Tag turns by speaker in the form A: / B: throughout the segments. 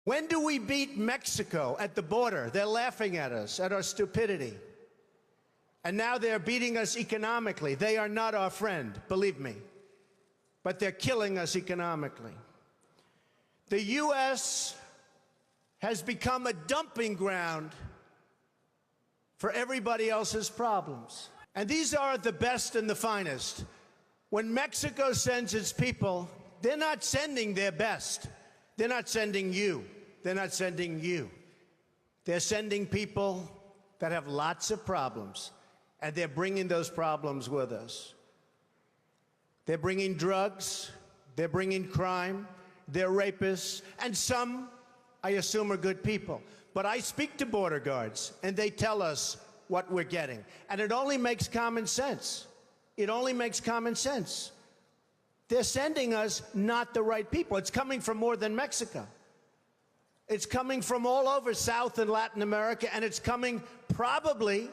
A: When do we beat Mexico at the border? They're laughing at us, at our stupidity. And now they're beating us economically. They are not our friend, believe me. But they're killing us economically. The U.S. has become a dumping ground for everybody else's problems. And these are the best and the finest. When Mexico sends its people, they're not sending their best. They're not sending you. They're not sending you. They're sending people that have lots of problems, and they're bringing those problems with us. They're bringing drugs, they're bringing crime, they're rapists, and some, I assume, are good people. But I speak to border guards, and they tell us what we're getting. And it only makes common sense. It only makes common sense. They're sending us not the right people. It's coming from more than Mexico. It's coming from all over South and Latin America, and it's coming probably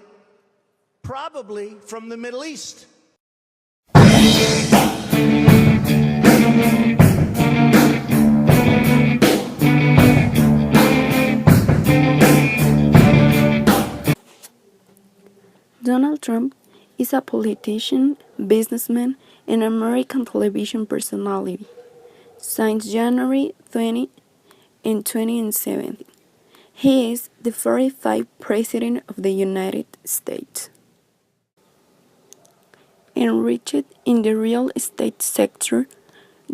A: from the Middle East.
B: Donald Trump is a politician, businessman, and American television personality since January 20 and 2017. He is the 45th President of the United States. Enriched in the real estate sector,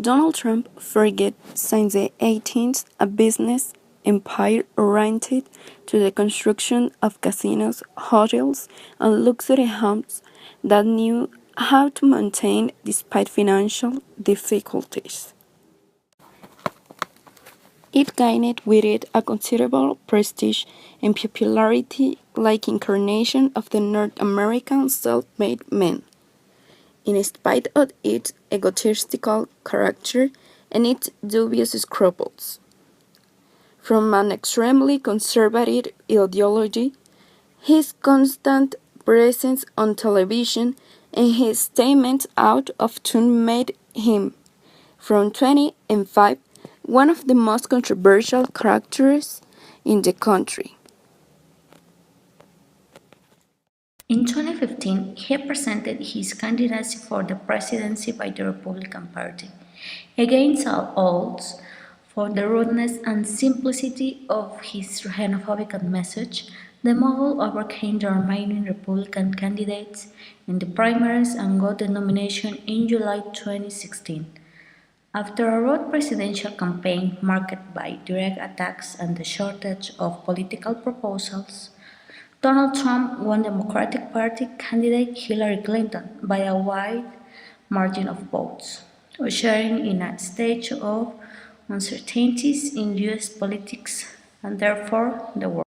B: Donald Trump forged since the 18th a business empire oriented to the construction of casinos, hotels, and luxury homes that knew how to maintain despite financial difficulties. It gained with it a considerable prestige and popularity like incarnation of the North American self-made man. In spite of its egotistical character and its dubious scruples. From an extremely conservative ideology, his constant presence on television and his statements out of tune made him, from 2005, one of the most controversial characters in the country.
C: In 2015, he presented his candidacy for the presidency by the Republican Party. Against all odds, for the rudeness and simplicity of his xenophobic message, the mogul overcame the remaining Republican candidates in the primaries and got the nomination in July 2016. After a rough presidential campaign marked by direct attacks and the shortage of political proposals, Donald Trump won Democratic Party candidate Hillary Clinton by a wide margin of votes, ushering in a stage of uncertainties in U.S. politics and therefore the world.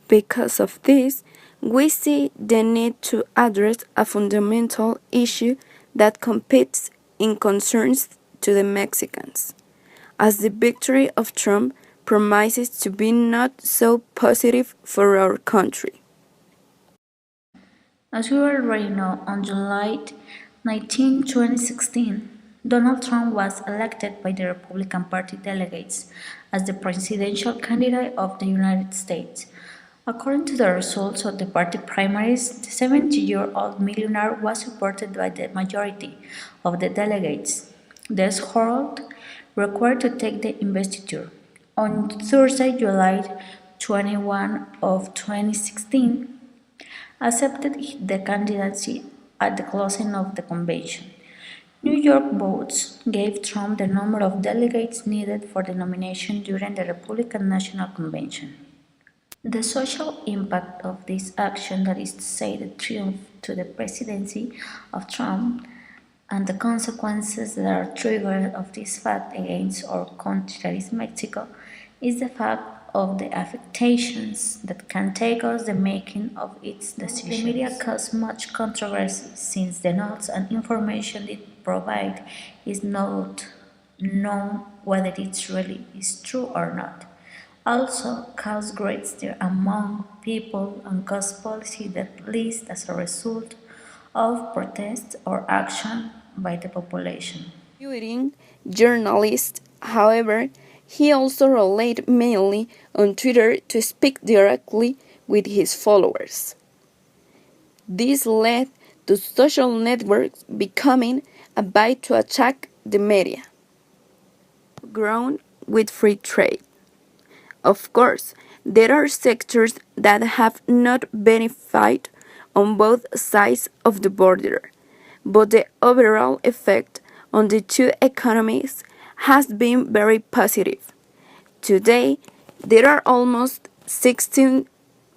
B: Because of this, we see the need to address a fundamental issue that competes in concerns to the Mexicans, as the victory of Trump promises to be not so positive for our country.
C: As we already know, on July 19, 2016, Donald Trump was elected by the Republican Party delegates as the presidential candidate of the United States. According to the results of the party primaries, the 70-year-old millionaire was supported by the majority of the delegates. Thus, Harold required to take the investiture. On Thursday, July 21 of 2016, accepted the candidacy at the closing of the convention. New York votes gave Trump the number of delegates needed for the nomination during the Republican National Convention. The social impact of this action, that is to say, the triumph to the presidency of Trump, and the consequences that are triggered of this fact against our country, that is Mexico, is the fact of the affectations that can take us the making of its decisions. The media caused much controversy since the notes and information it provides is not known whether it really is true or not. Also caused great stir among people and caused policy that leads as a result of protest or action by the population.
B: Journalists, however, He also relied mainly on Twitter to speak directly with his followers. This led to social networks becoming a bait to attack the media, grown with free trade. Of course, there are sectors that have not benefited on both sides of the border, but the overall effect on the two economies has been very positive. Today, there are almost 16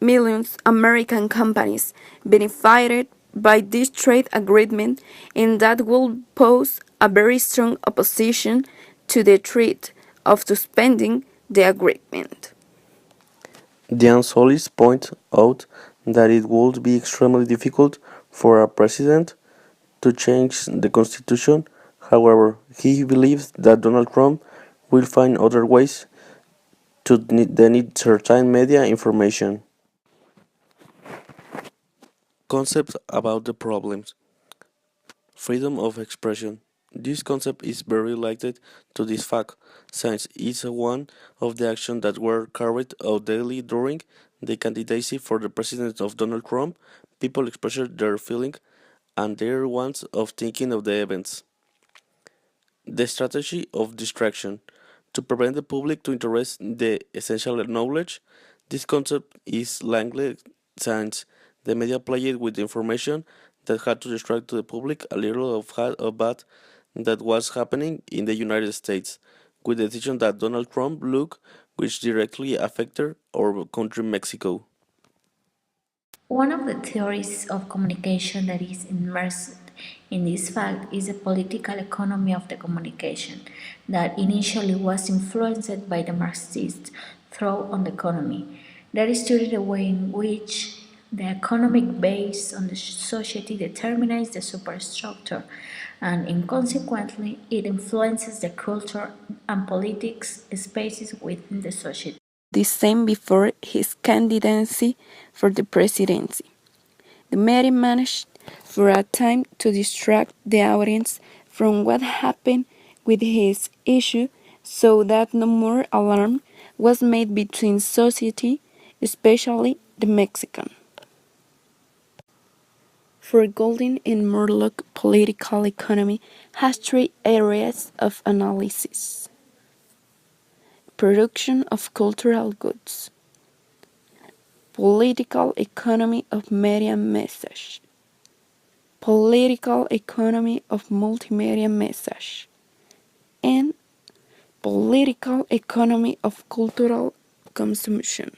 B: million American companies benefited by this trade agreement, and that will pose a very strong opposition to the threat of suspending the agreement.
D: Diane Solis points out that it would be extremely difficult for a president to change the constitution. However, he believes that Donald Trump will find other ways to need certain media information. Concepts about the problems. Freedom of expression. This concept is very related to this fact, since it's one of the actions that were carried out daily during the candidacy for the president of Donald Trump. People expressed their feelings and their wants of thinking of the events. The strategy of distraction. To prevent the public to interest in the essential knowledge, this concept is language since the media played with information that had to distract to the public a little of bad that was happening in the United States, with the decision that Donald Trump look which directly affected our country Mexico.
C: One of the theories of communication that is immersed in this fact is the political economy of the communication, that initially was influenced by the Marxist thought on the economy. That is studied the way in which the economic base on the society determines the superstructure, and consequently it influences the culture and politics spaces within the society.
B: The same before his candidacy for the presidency. The media managed for a time to distract the audience from what happened with his issue so that no more alarm was made between society, especially the Mexican. For Goldin and Murlock, political economy has three areas of analysis: production of cultural goods, political economy of media message, political economy of multimedia message, and political economy of cultural consumption.